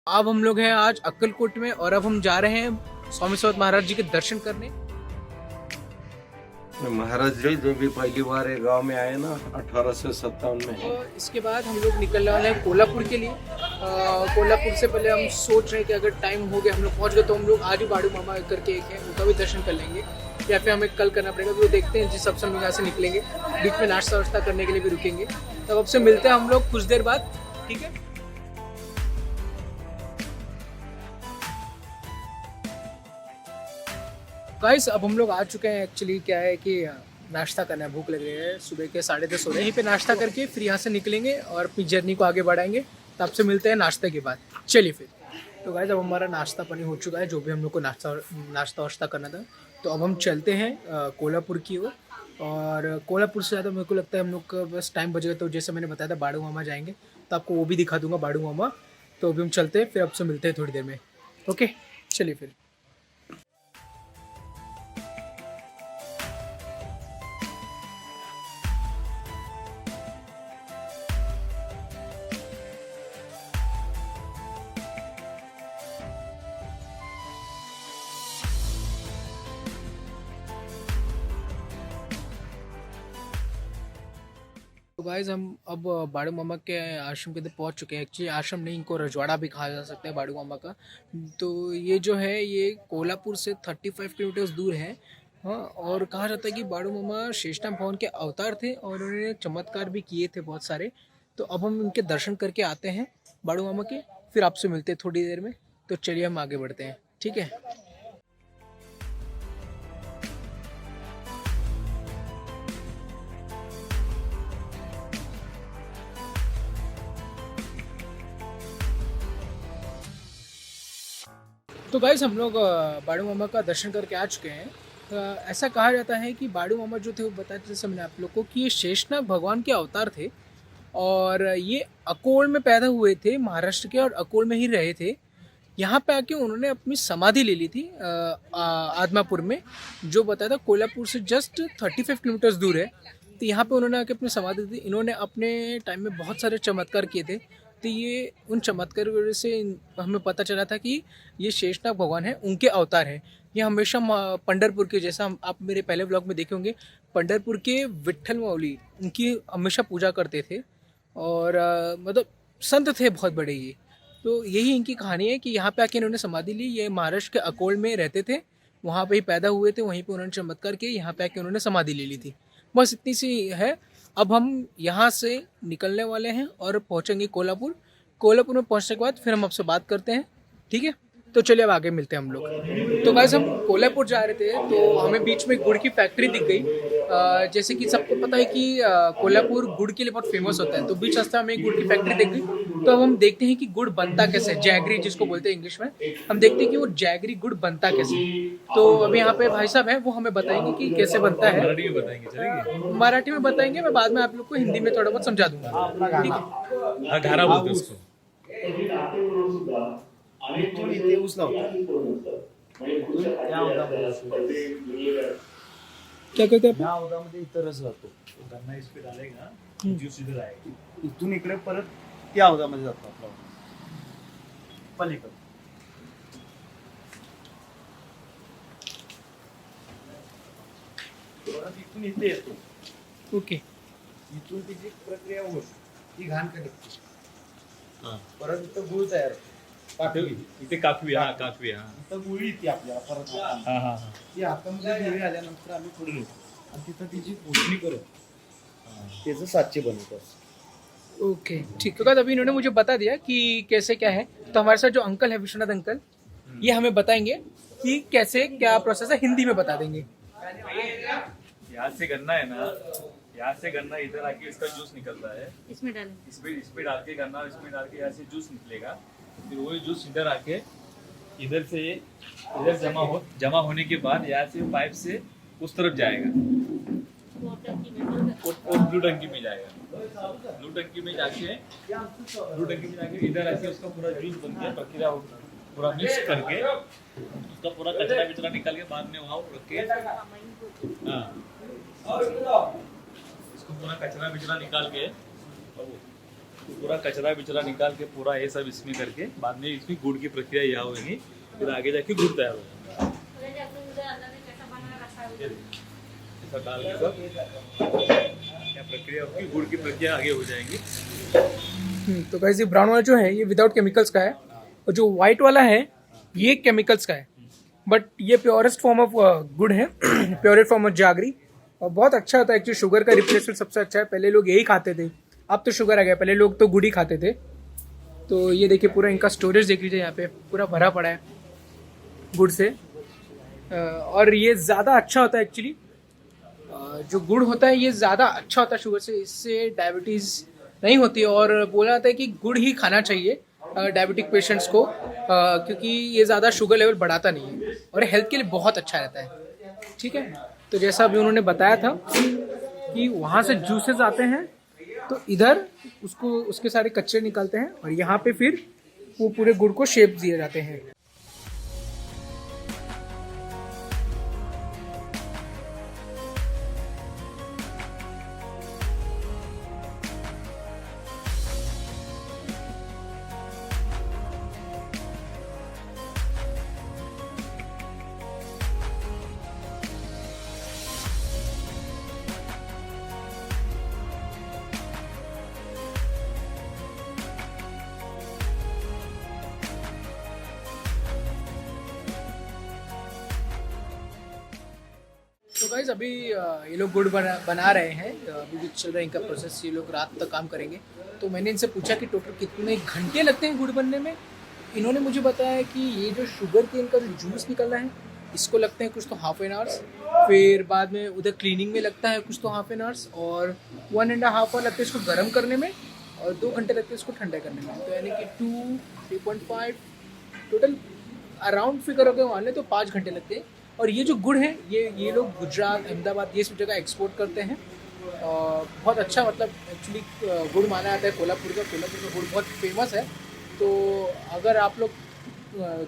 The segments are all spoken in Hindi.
अब हम लोग हैं आज अक्कलकोट में और अब हम जा रहे हैं स्वामी समर्थ महाराज जी के दर्शन करने। महाराज जी जो भी पहली बार ये गांव में आए ना 1857 में है। और इसके बाद हम लोग निकलने वाले हैं कोल्हापुर के लिए। कोल्हापुर से पहले हम सोच रहे हैं कि अगर टाइम हो गया हम लोग पहुंच गए तो हम लोग आज ही बाड़ू मामा करके एक है उनका भी दर्शन कर लेंगे, या फिर हमें कल करना पड़ेगा। तो देखते हैं जिस सबसे हम लोग यहाँ से निकलेंगे, बीच में नाश्ता वाश्ता करने के लिए भी रुकेंगे। तब अब से मिलते हैं हम लोग कुछ देर बाद, ठीक है। गाइस अब हम लोग आ चुके हैं। एक्चुअली क्या है कि नाश्ता करना है, भूख लग रही है। सुबह के 10:30 हो रहे हैं। यहीं पे नाश्ता करके फिर यहाँ से निकलेंगे और अपनी जर्नी को आगे बढ़ाएंगे। तब से मिलते हैं नाश्ते के बाद। चलिए फिर। तो गाइस अब हमारा नाश्ता पानी हो चुका है, जो भी हम लोग को नाश्ता वाश्ता करना था। तो अब हम चलते हैं कोल्हापुर की ओर। और कोल्हापुर से ज़्यादा मेरे को लगता है हम लोग का बस टाइम बचेगा। तो जैसे मैंने बताया था बाड़ू मामा जाएंगे, तो आपको वो भी दिखा दूंगा बाड़ू मामा। तो अभी हम चलते हैं, फिर अब से मिलते हैं थोड़ी देर में। ओके चलिए फिर। तो गाइज हम अब बाड़ू मामा के आश्रम के अंदर पहुंच चुके हैं। एक्चुअली आश्रम नहीं, इनको रजवाड़ा भी कहा जा सकता है बाड़ू मामा का। तो ये जो है ये कोल्हापुर से 35 किलोमीटर्स दूर है। हाँ, और कहा जाता है कि बाड़ू मामा शेषनाग भगवान के अवतार थे और उन्होंने चमत्कार भी किए थे बहुत सारे। तो अब हम उनके दर्शन करके आते हैं बाड़ू मामा के, फिर आपसे मिलते हैं थोड़ी देर में। तो चलिए हम आगे बढ़ते हैं, ठीक है। तो गाइस हम लोग बाड़ू मामा का दर्शन करके आ चुके हैं। ऐसा कहा जाता है कि बाड़ू मामा जो थे वो बताते थे हमने आप लोग को कि ये शेषनाग भगवान के अवतार थे और ये अकोल में पैदा हुए थे, महाराष्ट्र के, और अकोल में ही रहे थे। यहाँ पे आके उन्होंने अपनी समाधि ले ली थी आदमापुर में, जो बताया था कोल्हापुर से जस्ट 35 किलोमीटर्स दूर है। तो यहाँ पे उन्होंने आके अपनी समाधि दी। इन्होंने अपने टाइम में बहुत सारे चमत्कार किए थे। तो ये उन चमत्कार की वजह से हमें पता चला था कि ये शेषनाग भगवान है, उनके अवतार हैं। ये हमेशा पंढरपुर के, जैसा आप मेरे पहले ब्लॉग में देखे होंगे, पंढरपुर के विट्ठल माऊली उनकी हमेशा पूजा करते थे। और मतलब संत थे बहुत बड़े ये। तो यही इनकी कहानी है कि यहाँ पे आके इन्होंने समाधि ली। ये महाराष्ट्र के अकोल में रहते थे, वहाँ पे ही पैदा हुए थे, वहीं पे उन्होंने चमत्कार किए, यहाँ पे आके उन्होंने समाधि ले ली थी। बस इतनी सी है। अब हम यहाँ से निकलने वाले हैं और पहुँचेंगे कोल्हापुर। कोल्हापुर में पहुँचने के बाद फिर हम आपसे बात करते हैं, ठीक है। तो चलिए अब आगे मिलते हैं हम लोग। तो गाइस हम कोल्हापुर जा रहे थे तो हमें बीच में गुड़ की फैक्ट्री दिख गई। जैसे कि सबको पता है कि कोल्हापुर गुड़ के लिए बहुत फेमस होता है। तो बीच रास्ते हमें एक गुड़ की फैक्ट्री दिख गई। तो अब हम देखते हैं कि गुड़ बनता कैसे, जैगरी जिसको बोलते हैं इंग्लिश में। हम देखते हैं कि वो जैगरी गुड़ बनता कैसे। तो अभी यहाँ पे भाई साहब हैं, वो हमें बताएंगे कि कैसे बनता है। मराठी में बताएंगे, चलेंगे? मराठी में बताएंगे, मैं बाद में आप लोग को हिंदी में थोड़ा बहुत समझा दूंगा, ठीक है। हाँ, घारा बोलते हैं उसको। इथून इथे ऊस लावतात. इथून त्या औदामध्ये क्या कहते हैं ह्या औदामध्ये इथं रस राहतो. गन्ना इस पे डालेगा, जूस इधर आएगा। इथून इकडे परत त्या औदामध्ये जातो आपला पलीकडे. परत इथून इथे येतो. ओके। इथून तिची प्रक्रिया होत ती घाण करायची. हाँ। परत इथं गुळ तयार होतो. काकवी इथे काकवी, हाँ काकवी, हाँ इथं गुळी येते आपल्याला परत हातामध्ये. हाँ हाँ हाँ ती हातामध्ये गुळी आल्यानंतर आम्ही पुढे नेतो आणि तिथं तिची पोचणी करून त्याचं साचे बनवतो. ओके ठीक है। तो अभी इन्होंने मुझे बता दिया कि कैसे क्या है। तो हमारे साथ जो अंकल है विश्वनाथ अंकल, ये हमें बताएंगे कि कैसे क्या प्रोसेस है, हिंदी में बता देंगे। यहाँ से गन्ना है ना, यहाँ से गन्ना इधर आके इसका जूस निकलता है। इसमें डालें। इसमें डाल के गन्ना, इसमें डाल के यहाँ से जूस निकलेगा। फिर वही जूस इधर आके इधर से इधर जमा होने के बाद यहाँ से पाइप से उस तरफ जाएगा और ब्लू टंकी में जाएगा। ब्लू टंकी में जाके इधर आके उसका पूरा जूस बन के प्रक्रिया पूरा मिक्स करके उसका पूरा कचरा विचरा निकाल के बाद में वहाँ रख के, हाँ, इसको पूरा कचरा विचरा निकाल के तो पूरा कचरा बिचरा निकाल के पूरा ये सब इसमें करके बाद में इसमें गुड़ की प्रक्रिया यहाँ होगी, फिर आगे जाके गुड़ तैयार होगा। ऐसा डाल के सब क्या प्रक्रिया होगी, गुड़ की प्रक्रिया आगे हो जाएंगी। तो गाइस ये ब्राउन वाला जो है ये विदाउट केमिकल्स का है, और जो वाइट वाला है ये केमिकल्स का है, बट ये प्योरेस्ट फॉर्म ऑफ गुड़ है, प्योरेस्ट फॉर्म ऑफ जागरी, और बहुत अच्छा होता है। एक्चुअली शुगर का रिप्लेसमेंट सबसे अच्छा है। पहले लोग यही खाते थे, अब तो शुगर आ गया, पहले लोग तो गुड़ ही खाते थे। तो ये देखिए पूरा इनका स्टोरेज देख लीजिए, यहाँ पे पूरा भरा पड़ा है गुड़ से, और ये ज़्यादा अच्छा होता है एक्चुअली। जो गुड़ होता है ये ज़्यादा अच्छा होता है शुगर से, इससे डायबिटीज़ नहीं होती, और बोला जाता है कि गुड़ ही खाना चाहिए डायबिटिक पेशेंट्स को, क्योंकि ये ज़्यादा शुगर लेवल बढ़ाता नहीं है और हेल्थ के लिए बहुत अच्छा रहता है। ठीक है, तो जैसा अभी उन्होंने बताया था कि वहाँ से जूसेस आते हैं, तो इधर उसको उसके सारे कचरे निकलते हैं और यहाँ पे फिर वो पूरे गुड़ को शेप दिए जाते हैं। तो गाइज अभी ये लोग गुड़ बना रहे हैं, अभी भी चल रहा है इनका प्रोसेस, ये लोग रात तक काम करेंगे। तो मैंने इनसे पूछा कि टोटल कितने घंटे लगते हैं गुड़ बनने में। इन्होंने मुझे बताया कि ये जो शुगर केन का जो जूस निकलना है इसको लगते हैं कुछ तो हाफ एन आवर्स, फिर बाद में उधर क्लीनिंग में लगता है कुछ तो हाफ एन आवर्स, और 1.5 आवर लगते हैं इसको गर्म करने में, और 2 घंटे लगते हैं इसको ठंडा करने में। तो यानी कि 2, 3.5 टोटल अराउंड फिगर हो गए वाले, तो 5 घंटे लगते हैं। और ये जो गुड़ है ये लोग गुजरात, अहमदाबाद ये सब जगह एक्सपोर्ट करते हैं। बहुत अच्छा, मतलब एक्चुअली गुड़ माना जाता है कोल्हापुर का गुड़ बहुत फेमस है। तो अगर आप लोग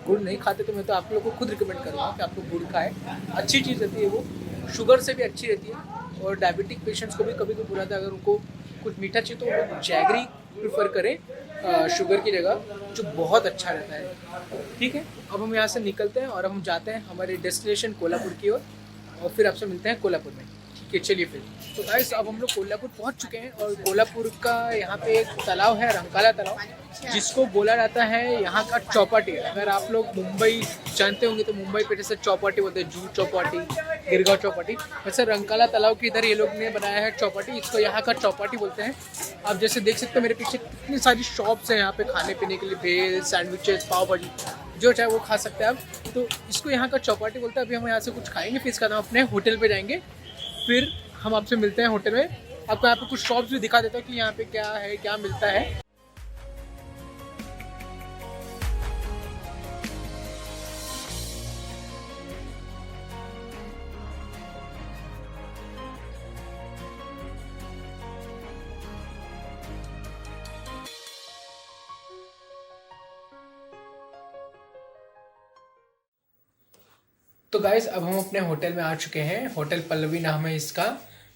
गुड़ नहीं खाते तो मैं तो आप लोग को खुद रिकमेंड करूँगा कि आप लोग गुड़ खाएं, अच्छी चीज़ रहती है, वो शुगर से भी अच्छी रहती है। और डायबिटिक पेशेंट्स को भी कभी तो बुरा था, अगर उनको कुछ मीठा चाहिए तो वो लोग जैगरी प्रेफर करें शुगर की जगह, जो बहुत अच्छा रहता है। ठीक है, अब हम यहाँ से निकलते हैं और हम जाते हैं हमारे डेस्टिनेशन कोल्हापुर की ओर, और फिर आपसे मिलते हैं कोल्हापुर में। ठीक है, चलिए फिर। तो गाइस अब हम लोग कोल्हापुर पहुँच चुके हैं, और कोल्हापुर का यहाँ पे एक तालाब है, रंकाला तालाब, जिसको बोला जाता है यहाँ का चौपाटी। अगर आप लोग मुंबई जानते होंगे तो मुंबई पे जैसे चौपाटी बोलते हैं, जूहू चौपाटी, गिरगांव चौपाटी, वैसे रंकाला तालाब के इधर ये लोग ने बनाया है चौपाटी, इसको यहाँ का चौपाटी बोलते हैं। आप जैसे देख सकते हो मेरे पीछे कितनी सारी शॉप्स हैं यहाँ पे खाने पीने के लिए, भेल, सैंडविचेस, पाव भाजी, जो चाहे वो खा सकते हैं आप। तो इसको यहाँ का चौपाटी बोलते हैं। अभी हम यहाँ से कुछ खाएंगे, फिर इसका हम अपने होटल पे जाएंगे, फिर हम आपसे मिलते हैं होटल में। आपको यहाँ पे कुछ शॉप्स भी दिखा देता हूँ कि यहाँ पे क्या है, क्या मिलता है। तो गाइस अब हम अपने होटल में आ चुके हैं। होटल पल्लवी नाम है इसका।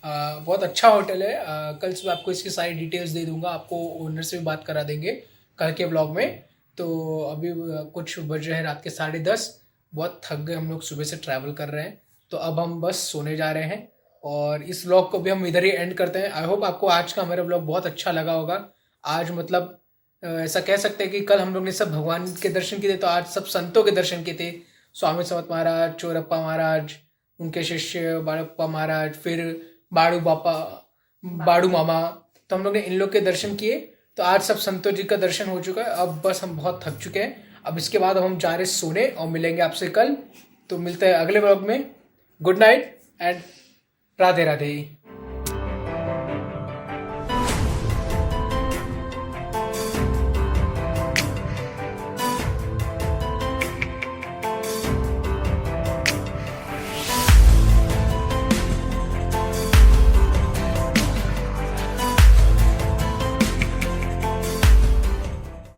बहुत अच्छा होटल है। कल सुबह आपको इसकी सारी डिटेल्स दे दूंगा, आपको ओनर से भी बात करा देंगे कल के ब्लॉग में। तो अभी कुछ बज रहे हैं रात के 10:30। बहुत थक गए हम लोग, सुबह से ट्रैवल कर रहे हैं, तो अब हम बस सोने जा रहे हैं और इस ब्लॉग को भी हम इधर ही एंड करते हैं। आई होप आपको आज का हमारा ब्लॉग बहुत अच्छा लगा होगा। आज मतलब ऐसा कह सकते हैं कि कल हम लोग ने सब भगवान के दर्शन किए थे, तो आज सब संतों के दर्शन किए थे। स्वामी समर्थ महाराज, चोरप्पा महाराज, उनके शिष्य बाड़प्पा महाराज, फिर बाड़ू बापा, बाड़ू मामा, तो हम लोग ने इन लोग के दर्शन किए। तो आज सब संतों जी का दर्शन हो चुका है। अब बस हम बहुत थक चुके हैं। अब इसके बाद हम जा रहे सोने और मिलेंगे आपसे कल। तो मिलते हैं अगले ब्लॉग में। Good night and Radhe Radhe.